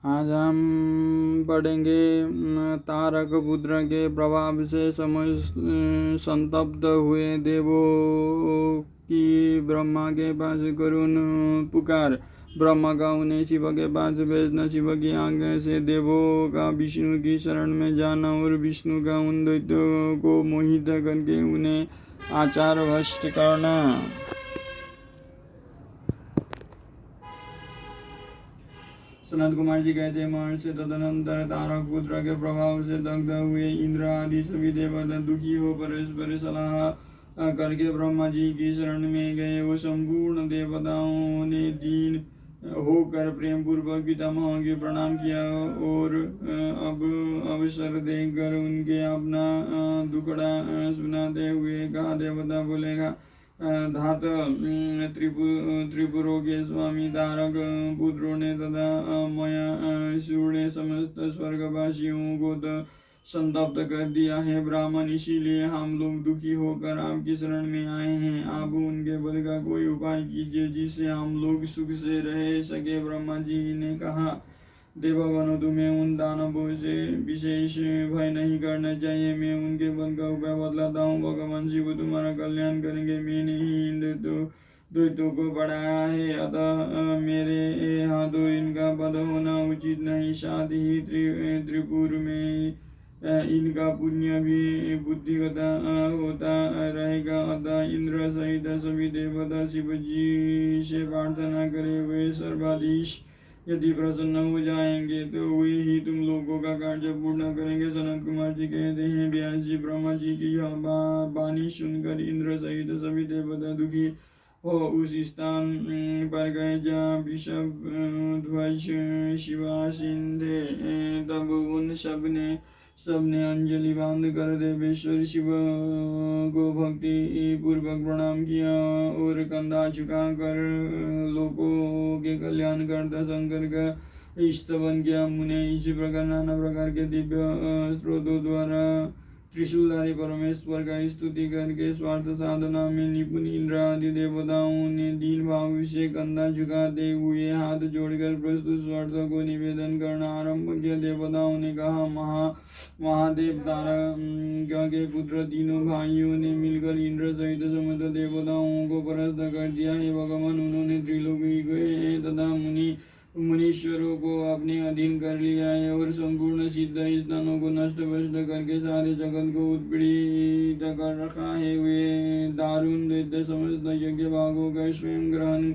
आज हम पढ़ेंगे तारक पुत्र के प्रभाव से संतप्त हुए देवों की ब्रह्मा के पास करुण पुकार। ब्रह्मा का उन्हें शिव के पास भेजना, शिव की आज्ञा से देवों का विष्णु की शरण में जाना और विष्णु का उन दैत्यों को मोहित करके उन्हें आचार भ्रष्ट करना। सनत कुमार जी कहते हैं, महर्षि तदनंतर तारक पुत्र के प्रभाव से दग्ध हुए इंद्र आदि सभी देवता दुखी हो परस्पर सलाह करके ब्रह्मा जी की शरण में गए। वो संपूर्ण देवताओं ने दीन होकर प्रेम पूर्वक पितामह के प्रणाम किया और अब अवसर देकर उनके अपना दुखड़ा सुनाते हुए कहा, देवता बोलेगा, धात त्रिपुरों के स्वामी तारक पुत्रों ने तथा मयासुर ने समस्त स्वर्गवासियों को संतप्त कर दिया है। ब्राह्मण, इसीलिए हम लोग दुखी होकर आपकी शरण में आए हैं। आप उनके बल का कोई उपाय कीजिए जिससे हम लोग सुख से रह सके। ब्रह्मा जी ने कहा, देवगणों, तुम्हें उन दानवों से विशेष भय नहीं करना चाहिए। मैं उनके बल का उपाय बतलाता हूँ। भगवान शिव तुम्हारा कल्याण करेंगे। मैंने ही इन दैत्यों को बढ़ाया है, अतः मेरे हाथों इनका वध होना उचित नहीं। साथ ही त्रिपुर में इनका पुण्य भी बुद्धिगत होता रहेगा। अतः इंद्र सहित सभी देवता शिव जी से प्रार्थना करे, वे सर्वाधीश यदि प्रसन्न हो जाएंगे तो वे ही तुम लोगों का कार्य पूर्ण करेंगे। सनत कुमार जी कहते हैं, व्यास जी ब्रह्मा जी की यह वाणी सुनकर इंद्र सहित सभी देवता दुखी हो उस स्थान पर गए जहाँ वृषभ ध्वज शिवासीन थे। तब उन सबने अंजलि बांध कर देवेश्वर शिव को भक्ति पूर्वक प्रणाम किया और कंधा झुका कर लोगों के कल्याण करता शंकर का स्तवन किया। मुने इसी प्रकार नाना प्रकार के दिव्य स्रोतों द्वारा त्रिशूलधारी परमेश्वर का स्तुति करके स्वार्थ साधना में निपुण इंद्र आदि देवताओं ने दीन भाव से कंधा झुकाते हुए हाथ जोड़कर प्रस्तुत स्वार्थ को निवेदन करना आरंभ किया। देवताओं ने कहा, महादेव, तारक के पुत्र तीनों भाइयों ने मिलकर इंद्र सहित समस्त देवताओं को परास्त कर दिया है। भगवान, उन्होंने त्रिलोकी के तथा मुनीश्वरों को अपने अधीन कर लिया है और संपूर्ण सिद्ध स्थानों को नष्ट भ्रष्ट करके सारे जगत को उत्पीड़ित कर रखा है। वे दारुण दैत्य समस्त यज्ञ भागों का स्वयं ग्रहण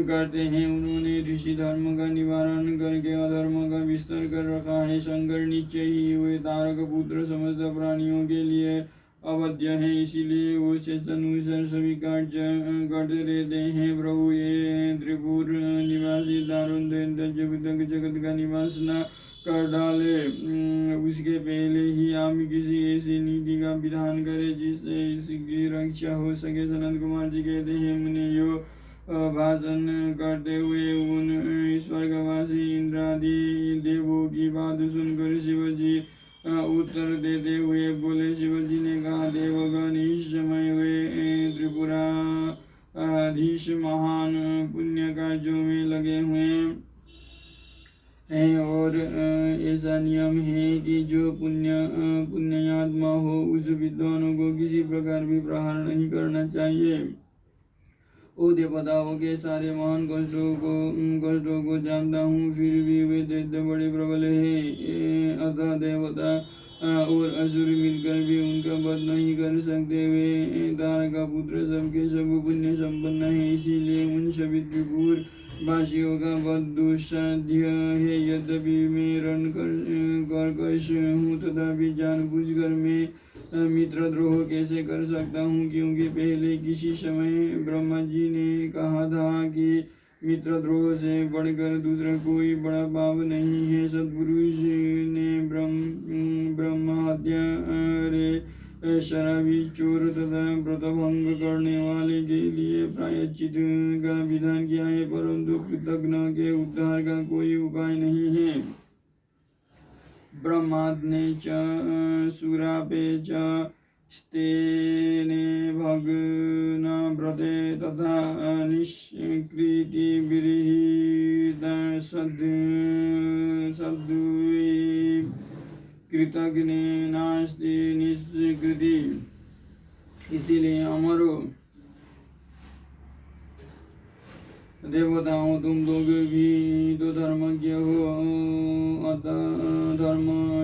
करते हैं। उन्होंने ऋषि धर्म का निवारण करके अधर्म का विस्तार कर रखा है। शंकर निश्चय ही हुए तारक पुत्र समस्त प्राणियों के लिए अवध्य है, इसीलिए वो अनुसार सभी कार्य करते रहते हैं। प्रभु, ये त्रिपुर निवासी दारुण दैत्य जब तक जगत का निवास न कर डाले उसके पहले ही आप किसी ऐसी नीति का विधान करें जिससे इसकी रक्षा हो सके। सनत कुमार जी कहते हैं, मुने यो भाषण करते हुए उन स्वर्गवासी इंद्र आदि देवों की बात सुनकर शिव जी उत्तर देते हुए बोले। शिव जी ने कहा, देवगण, इस समय वे त्रिपुराधीश महान पुण्य कार्यों में लगे हुए हैं और ऐसा नियम है कि जो पुण्यात्मा हो उस विद्वानों को किसी प्रकार भी प्रहार नहीं करना चाहिए। ओ देवताओं के सारे महान कष्टों को जानता हूँ, फिर भी वे दैत्य बड़े प्रबल हैं। अतः देवता और असुर मिलकर भी उनका वध नहीं कर सकते। वे तारक का पुत्र सबके सब पुण्य संपन्न है, इसीलिए उन सभी त्रिपुर वासियों का वध दुस्साध्य है। यद्यपि मैं रण कर्कश हूँ, तथापि जानबूझकर मैं मित्रद्रोह कैसे कर सकता हूँ, क्योंकि पहले किसी समय ब्रह्मा जी ने कहा था कि मित्रद्रोह से बढ़कर दूसरा कोई बड़ा पाप नहीं है। सत्पुरुष ने ब्रह्म हत्या, शराबी, चोर तथा व्रतभंग करने वाले के लिए प्रायश्चित का विधान किया है, परंतु कृतघ्न के उद्धार का कोई उपाय नहीं है। ब्रह्माग्ने च सुरापे च स्तेने भग्न व्रते तथा निष्कृति विरहित कृतज्ञ नास्ति निष्कृति। इसीलिए अमरो देवताओं, तुम लोग भी तो धर्मज्ञ हो, अतः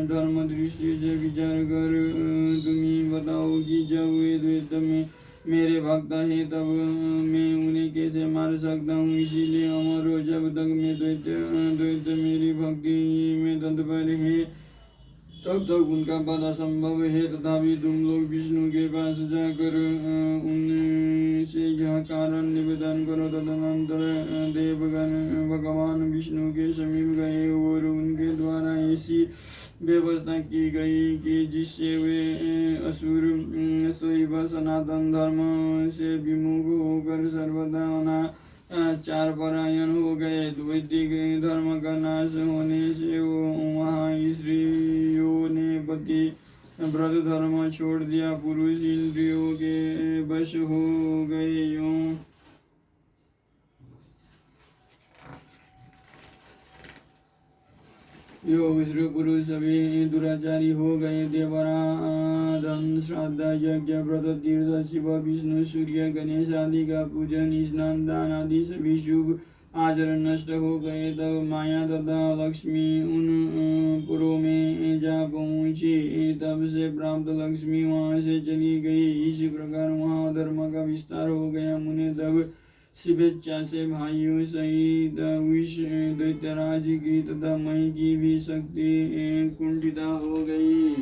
धर्म दृष्टि से विचार कर तुम्हें बताओ कि जब वे द्वैत में मेरे भक्त है तब मैं उन्हें कैसे मार सकता हूँ। इसीलिए अमरो, जब तक मैं द्वैत मेरी भक्ति में तत्पर है तब तक उनका पद असंभव है। तथापि तुम लोग विष्णु के पास जाकर उनसे यह कारण निवेदन करो। तदनंतर देवगण भगवान विष्णु के समीप गए और उनके द्वारा ऐसी व्यवस्था की गई कि जिससे वे असुर शैव सनातन धर्म से विमुख होकर सर्वदा चार परायण हो गए। वैदिक धर्म का नाश होने से वहाँ स्त्रियों ने पति व्रत धर्म छोड़ दिया, पुरुष इंद्रियों के वश हो गए। योग स्त्री पुरुष सभी दुराचारी हो गए। देवराधन श्राद्ध यज्ञ व्रत तीर्थ शिव विष्णु सूर्य गणेश आदि का पूजन स्नान दान आदि सभी शुभ आचरण नष्ट हो गए। तब माया तथा लक्ष्मी उन पुरों में जा पहुँची। तब से प्राप्त लक्ष्मी वहाँ से चली गई। इसी प्रकार वहाँ अधर्म का विस्तार हो गया। मुने तब शुभेच्छा से भाइयों सहित विष दैत्यराज की तथा मई की भी शक्ति कुंठिता हो गई।